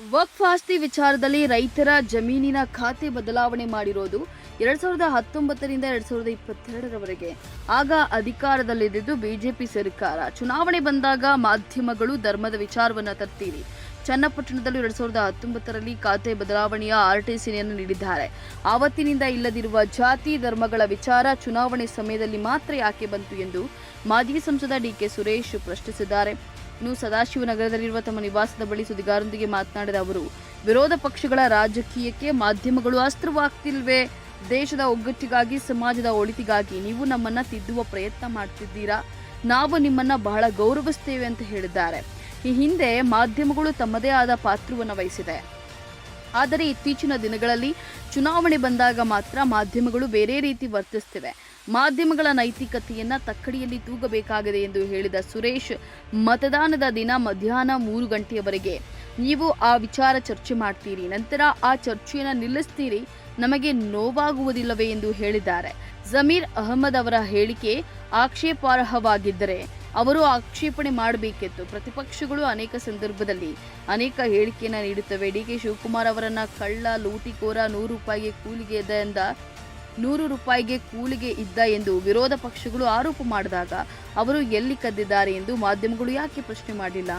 ವಕ್ಫ್ ಆಸ್ತಿ ವಿಚಾರದಲ್ಲಿ ರೈತರ ಜಮೀನಿನ ಖಾತೆ ಬದಲಾವಣೆ ಮಾಡಿರೋದು 2019ರಿಂದ 2022ರವರೆಗೆ. ಆಗ ಅಧಿಕಾರದಲ್ಲಿದ್ದು ಬಿಜೆಪಿ ಸರ್ಕಾರ. ಚುನಾವಣೆ ಬಂದಾಗ ಮಾಧ್ಯಮಗಳು ಧರ್ಮದ ವಿಚಾರವನ್ನು ತರ್ತೀರಿ. ಚನ್ನಪಟ್ಟಣದಲ್ಲಿ 2019ರಲ್ಲಿ ಖಾತೆ ಬದಲಾವಣೆಯ ಆರ್ಟಿಸಿಯನ್ನು ನೀಡಿದ್ದಾರೆ. ಆವತ್ತಿನಿಂದ ಇಲ್ಲದಿರುವ ಜಾತಿ ಧರ್ಮಗಳ ವಿಚಾರ ಚುನಾವಣೆ ಸಮಯದಲ್ಲಿ ಮಾತ್ರ ಯಾಕೆ ಬಂತು ಎಂದು ಮಾಜಿ ಸಂಸದ ಡಿಕೆ ಸುರೇಶ್ ಪ್ರಶ್ನಿಸಿದ್ದಾರೆ. ಇನ್ನು ಸದಾಶಿವನಗರದಲ್ಲಿರುವ ತಮ್ಮ ನಿವಾಸದ ಬಳಿ ಸುದ್ದಿಗಾರರೊಂದಿಗೆ ಮಾತನಾಡಿದ ಅವರು, ವಿರೋಧ ಪಕ್ಷಗಳ ರಾಜಕೀಯಕ್ಕೆ ಮಾಧ್ಯಮಗಳು ಅಸ್ತ್ರವಾಗ್ತಿಲ್ವೇ? ದೇಶದ ಒಗ್ಗಟ್ಟಿಗಾಗಿ, ಸಮಾಜದ ಒಳಿತಿಗಾಗಿ ನೀವು ನಮ್ಮನ್ನ ತಿದ್ದುವ ಪ್ರಯತ್ನ ಮಾಡ್ತಿದ್ದೀರಾ. ನಾವು ನಿಮ್ಮನ್ನ ಬಹಳ ಗೌರವಿಸ್ತೇವೆ ಅಂತ ಹೇಳಿದ್ದಾರೆ. ಈ ಹಿಂದೆ ಮಾಧ್ಯಮಗಳು ತಮ್ಮದೇ ಆದ ಪಾತ್ರವನ್ನು ವಹಿಸಿದೆ. ಆದರೆ ಇತ್ತೀಚಿನ ದಿನಗಳಲ್ಲಿ ಚುನಾವಣೆ ಬಂದಾಗ ಮಾತ್ರ ಮಾಧ್ಯಮಗಳು ಬೇರೆ ರೀತಿ ವರ್ತಿಸುತ್ತಿವೆ. ಮಾಧ್ಯಮಗಳ ನೈತಿಕತೆಯನ್ನ ತಕ್ಕಡಿಯಲ್ಲಿ ತೂಗಬೇಕಾಗಿದೆ ಎಂದು ಹೇಳಿದ ಸುರೇಶ್, ಮತದಾನದ ದಿನ ಮಧ್ಯಾಹ್ನ 3 ಗಂಟೆಯವರೆಗೆ ನೀವು ಆ ವಿಚಾರ ಚರ್ಚೆ ಮಾಡ್ತೀರಿ, ನಂತರ ಆ ಚರ್ಚೆಯನ್ನು ನಿಲ್ಲಿಸ್ತೀರಿ, ನಮಗೆ ನೋವಾಗುವುದಿಲ್ಲವೇ ಎಂದು ಹೇಳಿದ್ದಾರೆ. ಜಮೀರ್ ಅಹಮದ್ ಅವರ ಹೇಳಿಕೆ ಆಕ್ಷೇಪಾರ್ಹವಾಗಿದ್ದರೆ ಅವರು ಆಕ್ಷೇಪಣೆ ಮಾಡಬೇಕಿತ್ತು. ಪ್ರತಿಪಕ್ಷಗಳು ಅನೇಕ ಸಂದರ್ಭದಲ್ಲಿ ಅನೇಕ ಹೇಳಿಕೆಯನ್ನು ನೀಡುತ್ತವೆ. ಡಿಕೆ ಶಿವಕುಮಾರ್ ಅವರನ್ನ ಕಳ್ಳ, ಲೂಟಿಕೋರ, 100 ರೂಪಾಯಿಗೆ ಕೂಲಿಗೆ ಇದ್ದ ಎಂದು ವಿರೋಧ ಪಕ್ಷಗಳು ಆರೋಪ ಮಾಡಿದಾಗ ಅವರು ಎಲ್ಲಿ ಕದ್ದಿದ್ದಾರೆ ಎಂದು ಮಾಧ್ಯಮಗಳು ಯಾಕೆ ಪ್ರಶ್ನೆ ಮಾಡಿಲ್ಲ?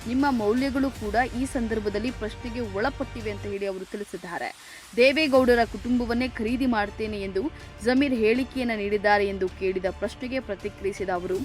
ನಿಮ್ಮ ಮೌಲ್ಯಗಳು ಕೂಡ ಈ ಸಂದರ್ಭದಲ್ಲಿ ಪ್ರಶ್ನೆಗೆ ಒಳಪಟ್ಟಿವೆ ಅಂತ ಹೇಳಿ ಅವರು ತಿಳಿಸಿದ್ದಾರೆ. ದೇವೇಗೌಡರ ಕುಟುಂಬವನ್ನೇ ಖರೀದಿ ಮಾಡ್ತೇನೆ ಎಂದು ಜಮೀರ್ ಹೇಳಿಕೆಯನ್ನು ನೀಡಿದ್ದಾರೆ ಎಂದು ಕೇಳಿದ ಪ್ರಶ್ನೆಗೆ ಪ್ರತಿಕ್ರಿಯಿಸಿದ ಅವರು,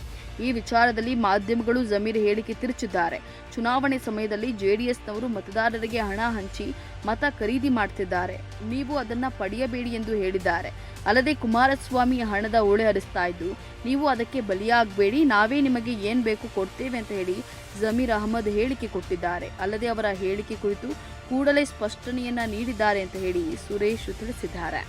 ಈ ವಿಚಾರದಲ್ಲಿ ಮಾಧ್ಯಮಗಳು ಜಮೀರ್ ಹೇಳಿಕೆ ತಿರುಚಿದ್ದಾರೆ. ಚುನಾವಣೆ ಸಮಯದಲ್ಲಿ ಜೆಡಿಎಸ್ನವರು ಮತದಾರರಿಗೆ ಹಣ ಹಂಚಿ ಮತ ಖರೀದಿ ಮಾಡ್ತಿದ್ದಾರೆ, ನೀವು ಅದನ್ನ ಪಡೆಯಬೇಡಿ ಎಂದು ಹೇಳಿದ್ದಾರೆ. ಅಲ್ಲದೆ ಕುಮಾರಸ್ವಾಮಿ ಹಣದ ಓಳೆ ಹರಿಸ್ತಾ ಇದ್ದು, ನೀವು ಅದಕ್ಕೆ ಬಲಿಯಾಗಬೇಡಿ, ನಾವೇ ನಿಮಗೆ ಏನ್ ಬೇಕು ಕೊಡ್ತೇವೆ ಅಂತ ಹೇಳಿ ಜಮೀರ್ ಅಹಮದ್ ಹೇಳಿಕೆ ಕೊಟ್ಟಿದ್ದಾರೆ. ಅಲ್ಲದೆ ಅವರ ಹೇಳಿಕೆ ಕುರಿತು ಕೂಡಲೇ ಸ್ಪಷ್ಟನೆಯನ್ನ ನೀಡಿದ್ದಾರೆ ಅಂತ ಹೇಳಿ ಸುರೇಶ್ ತಿಳಿಸಿದ್ದಾರೆ.